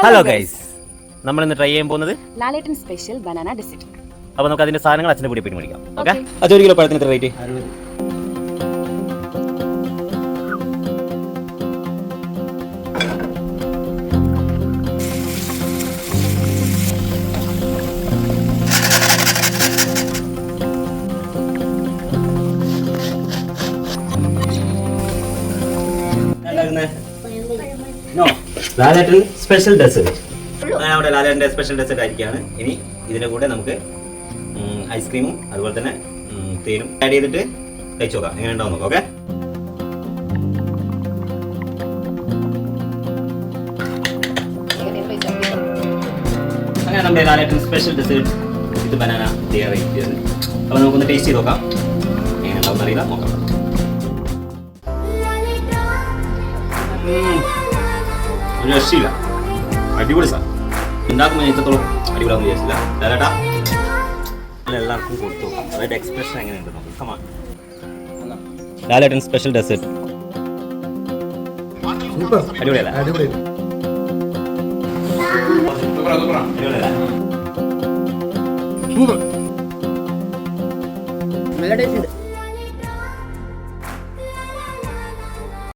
Hello guys, നമ്മൾ ഇന്ന് try ചെയ്യാൻ പോകുന്നത് ലാലേട്ടൻ സ്പെഷ്യൽ ബനാന ഡെസേർട്ട്. അപ്പോൾ നമുക്ക് അതിന്റെ സാധനങ്ങൾ അച്ഛനെ കൂടി പോയി മേടിക്കാം. ഓക്കെ, അത് 1 കിലോ പഴത്തിന് എത്ര റേറ്റ്? 60. ലാലേട്ടൻ സ്പെഷ്യൽ ഡെസേർട്ട്. അവിടെ ലാലേട്ടൻ്റെ സ്പെഷ്യൽ ഡെസേർട്ട് ആയിരിക്കുകയാണ്. ഇനി ഇതിൻ്റെ കൂടെ നമുക്ക് ഐസ്ക്രീമും അതുപോലെ തന്നെ തേനും ആഡ് ചെയ്തിട്ട് കഴിച്ചു നോക്കാം, എങ്ങനെ ഉണ്ടാവും നോക്കാം. ഓക്കെ, അങ്ങനെ നമ്മുടെ ലാലേട്ടൻ സ്പെഷ്യൽ ഡെസേർട്ട് ഇത് ബനാന തയ്യാറായിരിക്കുന്നത്. അപ്പോൾ നമുക്കൊന്ന് ടേസ്റ്റ് ചെയ്ത് നോക്കാം, എങ്ങനെ ഉണ്ടാവും അറിയില്ല, നോക്കാം. ഒരു രക്ഷയില്ല, അടിപൊളി സാർ. ഉണ്ടാക്കുമ്പോൾ ഇത്രത്തോളം അടിപൊളിയാണെന്ന് വിചാരിച്ചില്ല. ലാലേട്ടാ എല്ലാവർക്കും കൊടുത്തു, അതായത് എക്സ്പ്രഷൻ എങ്ങനെയുണ്ട് നോക്കാം. കമാ ലാലേട്ടൻ സ്പെഷ്യൽ ഡെസേർട്ട് അടിപൊളിയല്ല? നല്ല ടേസ്റ്റ് ഉണ്ട്.